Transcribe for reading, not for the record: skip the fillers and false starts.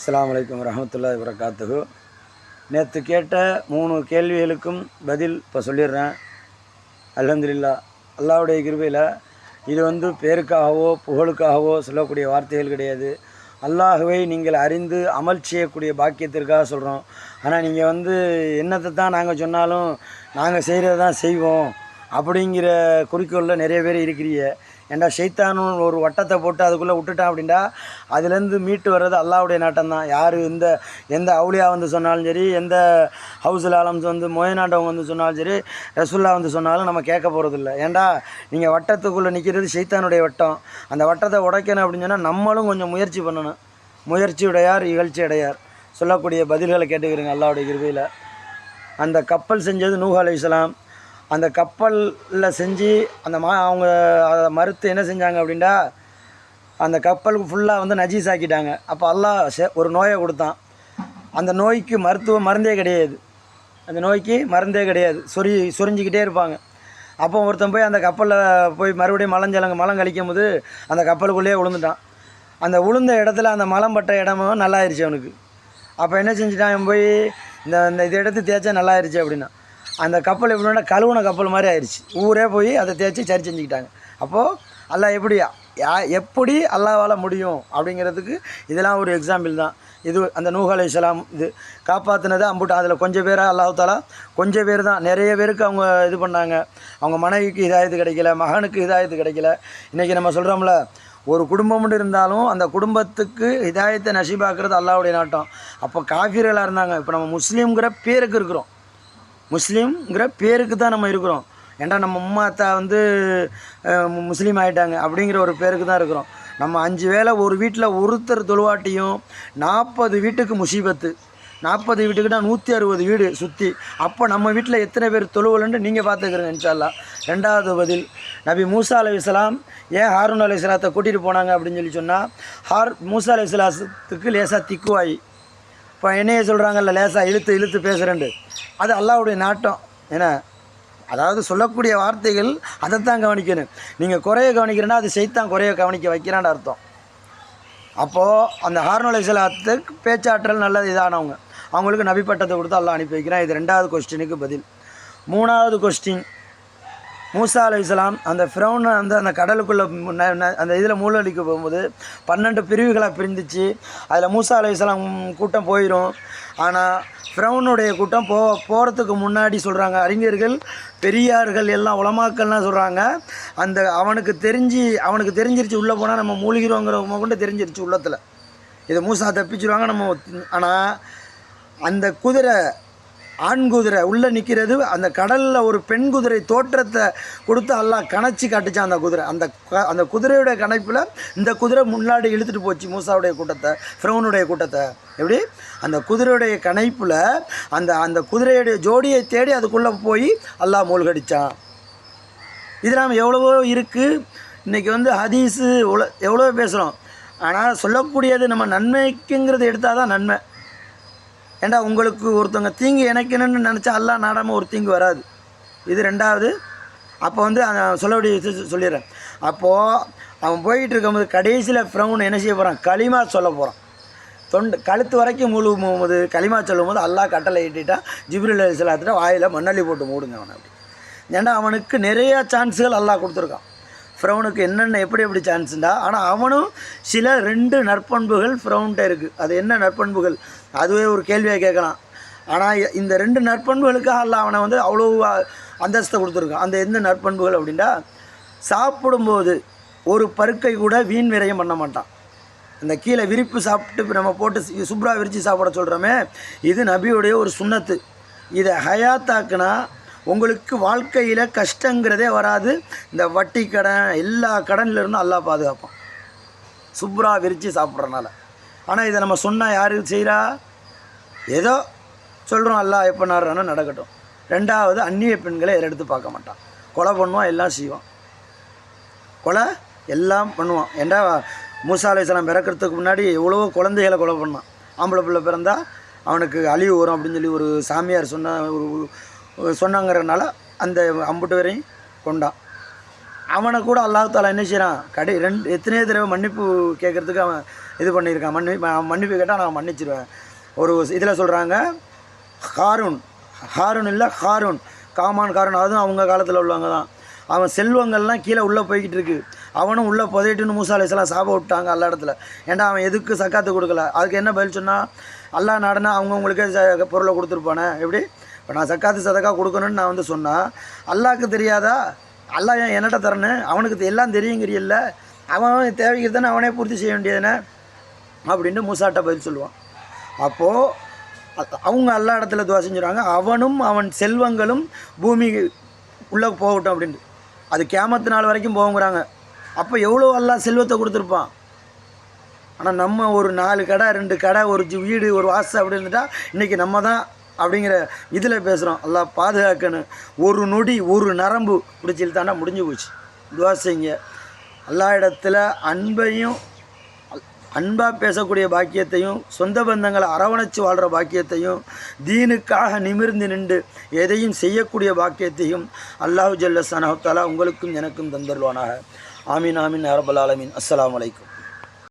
அஸ்ஸலாமு அலைக்கும் வரஹ்மத்துல்லாஹி வபரகாத்துஹு. நேற்று கேட்ட 3 கேள்விகளுக்கும் பதில் இப்போ சொல்லிடுறேன். அல்ஹம்துலில்லாஹ், அல்லாஹ்வுடைய கிருபையில் இது பேருக்காகவோ புகழுக்காகவோ சொல்லக்கூடிய வார்த்தைகள் கிடையாது. அல்லாஹுவை நீங்கள் அறிந்து அமல் செய்யக்கூடிய பாக்கியத்திற்காக சொல்கிறோம். ஆனால் நீங்கள் என்னத்தை தான் நாங்கள் சொன்னாலும் நாங்கள் செய்கிறது தான் செய்வோம் அப்படிங்கிற குறிக்கோளில் நிறைய பேர் இருக்கிறீங்க. ஏன்டா ஷைத்தானும் ஒரு வட்டத்தை போட்டு அதுக்குள்ளே விட்டுட்டான் அப்படின்டா அதுலேருந்து மீட்டு வர்றது அல்லாஹ்வுடைய நாட்டம்தான். யார் எந்த அவுலியா சொன்னாலும் சரி, எந்த ஹவுஸுல் ஆலம் மொயநாட்டவங்க சொன்னாலும் சரி, ரசுல்லா சொன்னாலும் நம்ம கேட்க போகிறதில்ல. ஏன்டா நீங்கள் வட்டத்துக்குள்ளே நிற்கிறது ஷைத்தானுடைய வட்டம். அந்த வட்டத்தை உடைக்கணும் அப்படின்னு சொன்னால் நம்மளும் கொஞ்சம் முயற்சி பண்ணணும். முயற்சி உடையார் இகழ்ச்சி அடையார். சொல்லக்கூடிய பதில்களை கேட்டுக்கிறீங்க அல்லாஹ்வுடைய கிருபையில். அந்த கப்பல் செஞ்சது நூஹ் அலைஹிஸ்ஸலாம். அந்த கப்பலில் செஞ்சு அவங்க அதை மறுத்து என்ன செஞ்சாங்க அப்படின்டா அந்த கப்பலுக்கு ஃபுல்லாக நஜீஸ் ஆக்கிட்டாங்க. அப்போ அல்லாஹ் ஒரு நோயை கொடுத்தான். அந்த நோய்க்கு மருந்தே கிடையாது. அந்த நோய்க்கு மருந்தே கிடையாது. சொரிஞ்சிக்கிட்டே இருப்பாங்க. அப்போ ஒருத்தன் போய் அந்த கப்பலில் போய் மறுபடியும் மலம் கழிக்கும் போது அந்த கப்பலுக்குள்ளேயே விழுந்துட்டான். அந்த விழுந்த இடத்துல அந்த மலம் பட்ட இடமும் நல்லாயிருச்சு அவனுக்கு. அப்போ என்ன செஞ்சுட்டான், போய் இந்த இதை எடுத்து தேய்ச்சா நல்லாயிருச்சு அப்படின்னா அந்த கப்பல் எப்படின்னா கழுவுன கப்பல் மாதிரி ஆயிடுச்சு. ஊரே போய் அதை தேய்ச்சி சரி செஞ்சுக்கிட்டாங்க. அப்போது அல்லாஹ் எப்படி அல்லாஹ்வால் முடியும் அப்படிங்கிறதுக்கு இதெல்லாம் ஒரு எக்ஸாம்பிள் தான். இது அந்த நூஹ் அலைஹிஸ்ஸலாம் இது காப்பாற்றினது அம்புட்டு. அதில் கொஞ்சம் பேராக அல்லாஹ் தஆலா கொஞ்சம் பேர் தான். நிறைய பேருக்கு அவங்க இது பண்ணாங்க. அவங்க மனைவிக்கு ஹிதாயத்து கிடைக்கல, மகனுக்கு ஹிதாயத்து கிடைக்கல. இன்றைக்கி நம்ம சொல்கிறோம்ல, ஒரு குடும்பம்னு இருந்தாலும் அந்த குடும்பத்துக்கு ஹிதாயத்தை நசீபாக்குறது அல்லாஹ்வுடைய நாட்டம். அப்போ காஃபிர்களாக இருந்தாங்க. இப்போ நம்ம முஸ்லீம்ங்கிற பேருக்கு இருக்கிறோம். முஸ்லீம்ங்கிற பேருக்கு தான் நம்ம இருக்கிறோம். ஏன்டா நம்ம அம்மா அத்தா முஸ்லீம் ஆகிட்டாங்க அப்படிங்கிற ஒரு பேருக்கு தான் இருக்கிறோம். நம்ம 5 வேளை ஒரு வீட்டில் ஒருத்தர் தொழுவாட்டியும் 40 வீட்டுக்கு முசீபத்து. 40 வீட்டுக்குன்னா 160 வீடு சுற்றி. அப்போ நம்ம வீட்டில் எத்தனை பேர் தொழுவலன்னு நீங்கள் பார்த்துக்கிறீங்க இன்ஷா அல்லாஹ். 2வது பதில், நபி மூசா அலைஹிஸ்ஸலாம் ஏன் ஹாரூன் அலைஹிஸ்ஸலாத்தை கூட்டிகிட்டு போனாங்க அப்படின்னு சொன்னால், மூசா அலைஹிஸ்ஸலாத்துக்கு லேசாக திக்குவாயி. இப்போ என்னையே சொல்கிறாங்கல்ல, லேசாக இழுத்து பேசுகிறேன்ட்டு, அது அல்லாஹ்வுடைய நாட்டம். ஏன்னா அதாவது சொல்லக்கூடிய வார்த்தைகள் அதைத்தான் கவனிக்கணும். நீங்கள் குறைய கவனிக்கிறேன்னா அது ஷைத்தான் குறைய கவனிக்க வைக்கிறான்னு அர்த்தம். அப்போது அந்த ஹாரூன் அலைஹிஸ்ஸலாத்துக்கு பேச்சாற்றல் நல்லது இதானவங்க, அவங்களுக்கு நபி பட்டத்தை கொடுத்து அல்லாஹ் அனுப்பி வைக்கிறான். இது 2வது கொஸ்டினுக்கு பதில். 3வது கொஸ்டின், மூசா அலைஹிஸ்ஸலாம் அந்த ஃபிரௌன் அந்த கடலுக்குள்ளே அந்த இதில் மூழ்கடிக்க போகும்போது 12 பிரிவுகளாக பிரிந்துச்சு. அதில் மூசா அலைஹிஸ்ஸலாம் கூட்டம் போயிடும். ஆனால் ஃபிரௌனுடைய கூட்டம் போகிறதுக்கு முன்னாடி சொல்கிறாங்க அறிஞர்கள், பெரியார்கள், எல்லாம் உலமாக்கள்லாம் சொல்கிறாங்க, அவனுக்கு தெரிஞ்சிருச்சு உள்ளே போனால் நம்ம மூழ்கிறோங்கிறவங்க கொண்டு தெரிஞ்சிருச்சு உள்ளத்தில். இது மூசா தப்பிச்சிருவாங்க நம்ம. ஆனால் அந்த குதிரை, ஆண் குதிரை உள்ளே நிற்கிறது, அந்த கடலில் ஒரு பெண் குதிரை தோற்றத்தை கொடுத்து அல்லாஹ் கணச்சி காட்டுச்சான் அந்த குதிரை. அந்த குதிரையுடைய கணைப்பில் இந்த குதிரை முன்னாடி இழுத்துட்டு போச்சு மூசாவுடைய கூட்டத்தை, ஃபிரௌனுடைய கூட்டத்தை. எப்படி அந்த குதிரையுடைய கணைப்பில் அந்த குதிரையுடைய ஜோடியை தேடி அதுக்குள்ளே போய் அல்லாஹ் மூழ்கடித்தான். இது நாம் எவ்வளவோ இருக்குது. இன்றைக்கி ஹதீஸு எவ்வளோ பேசுகிறோம். ஆனால் சொல்லக்கூடியது நம்ம நன்மைக்குங்கிறது எடுத்தால் தான் நன்மை. ஏண்டா உங்களுக்கு ஒருத்தவங்க தீங்கு இணைக்கணும்னு நினச்சா அல்லாஹ் நாடாமல் ஒரு தீங்கு வராது. இது 2வது. அப்போ சொல்லக்கூடிய விஷயத்தை சொல்லிடுறேன். அப்போது அவன் போய்கிட்டு இருக்கும்போது கடைசியில் ஃபிரௌன் என்ன செய்ய போகிறான், களிமா சொல்ல போகிறான். கழுத்து வரைக்கும் முழுகும்போது களிமா சொல்லும் போது அல்லாஹ் கட்டளை இட்டுட்டான், ஜிப்ரீல் அலைஹிஸ்ஸலாத்திட்ட வாயில் மண்ணள்ளி போட்டு மூடுங்க அவனை அப்படி. ஏன்னா அவனுக்கு நிறையா சான்ஸுகள் அல்லாஹ் கொடுத்துருக்கான். ஃபிரௌனுக்கு என்னென்ன எப்படி சான்ஸுண்டா, ஆனால் அவனும் சில 2 நற்பண்புகள் ஃபிரௌன்கிட்ட இருக்குது. அது என்ன நற்பண்புகள், அதுவே ஒரு கேள்வியாக கேட்கலாம். ஆனால் இந்த 2 நற்பண்புகளுக்காக அல்லாஹ் அவனை அவ்வளோ அந்தஸ்தை கொடுத்துருக்கான். அந்த எந்த நற்பண்புகள் அப்படின்டா, சாப்பிடும்போது ஒரு பருக்கை கூட வீண் விரயம் பண்ண மாட்டான். இந்த கீழே விரிப்பு சாப்பிட்டு நம்ம போட்டு சுப்ரா விரித்து சாப்பிட சொல்கிறோமே, இது நபியுடைய ஒரு சுன்னத்து. இதை ஹயாத்தாக்குனா உங்களுக்கு வாழ்க்கையில் கஷ்டங்கிறதே வராது. இந்த வட்டி கடன் எல்லா கடன்லேருந்தும் அல்லாஹ் பாதுகாப்பான், சுப்ரா விரித்து சாப்பிட்றனால. ஆனால் இதை நம்ம சொன்னால் யார் செய்கிறா, ஏதோ சொல்கிறோம், அல்லாஹ் எப்போ நாடுறானோ நடக்கட்டும். 2வது, அந்நிய பெண்களை எடுத்து பார்க்க மாட்டான். கொலை பண்ணுவான், எல்லாம் செய்வான், கொலை எல்லாம் பண்ணுவான். ஏண்டா மூசா அலைஹிஸ்ஸலாம் பிறக்கிறதுக்கு முன்னாடி எவ்வளவோ குழந்தைகளை கொலை பண்ணான். ஆம்பளை பிள்ளை பிறந்தா அவனுக்கு அழிவு வரும் அப்படின்னு சொல்லி ஒரு சாமியார் சொன்னாங்கிறதுனால அந்த அம்புட்டு வரையும் கொண்டான். அவனை கூட அல்லாஹ் தஆலா என்ன செய்கிறான், எத்தனையோ தடவை மன்னிப்பு கேட்குறதுக்கு அவன் இது பண்ணியிருக்கான், மன்னிப்பு கேட்டால் நான் மன்னிச்சிடுவேன். ஒரு இதில் சொல்கிறாங்க ஹாரூன் இல்லை ஹாரூன், காமான் காரூன், அதுவும் அவங்க காலத்தில் உள்ளவங்க தான். அவன் செல்வங்கள்லாம் கீழே உள்ளே போய்கிட்டு இருக்கு, அவனும் உள்ளே புதையிட்டுன்னு மூசா அலைஹிஸ்ஸலாம் சாப விட்டாங்க எல்லா இடத்துல. ஏன்டா அவன் எதுக்கு சக்காத்து கொடுக்கல? அதுக்கு என்ன பதில் சொன்னால், அல்லாஹ் நாடுனா அவங்கவுங்களுக்கே பொருளை கொடுத்துருப்பானே. எப்படி இப்போ நான் சக்காத்து சதக்கா கொடுக்கணுன்னு நான் வந்து சொன்னால் அல்லாஹ்க்கு தெரியாதா? அல்லாஹ் ஏன் என்னட்ட தரேன்னு? அவனுக்கு எல்லாம் தெரியுங்கிறியல்ல, அவன் தேவைக்கு தானே அவனே பூர்த்தி செய்ய வேண்டியதுனே அப்படின்ட்டு மூசாட்ட பதில் சொல்லுவான். அப்போது அவங்க எல்லா இடத்துல துவா செஞ்சுருவாங்க, அவனும் அவன் செல்வங்களும் பூமி உள்ளே போகட்டும் அப்படின்ட்டு. அது கியாமத்து நாள் வரைக்கும் போகுங்கிறாங்க. அப்போ எவ்வளோ அல்லாஹ் செல்வத்தை கொடுத்துருப்பான். ஆனால் நம்ம ஒரு 4 கடை 2 கடை ஒரு வீடு ஒரு வாசல் அப்படி இருந்துட்டால் இன்றைக்கி நம்ம தான் அப்படிங்கிற இதில் பேசுகிறோம். அல்லாஹ் பாதுகாக்கணும். ஒரு நொடி ஒரு நரம்பு பிடிச்சில் தாண்டா முடிஞ்சு போச்சு. துவா செய்யுங்க. எல்லா இடத்துல அன்பாக பேசக்கூடிய பாக்கியத்தையும், சொந்த பந்தங்களை அரவணைச்சு வாழ்கிற பாக்கியத்தையும், தீனுக்காக நிமிர்ந்து நின்று எதையும் செய்யக்கூடிய பாக்கியத்தையும் அல்லாஹு ஜல்ல ஸனஹு தஆலா உங்களுக்கும் எனக்கும் தந்தருவானாக. ஆமீன் ஆமீன் யா ரப்பல் ஆலமீன். அஸ்ஸலாமு அலைக்கும்.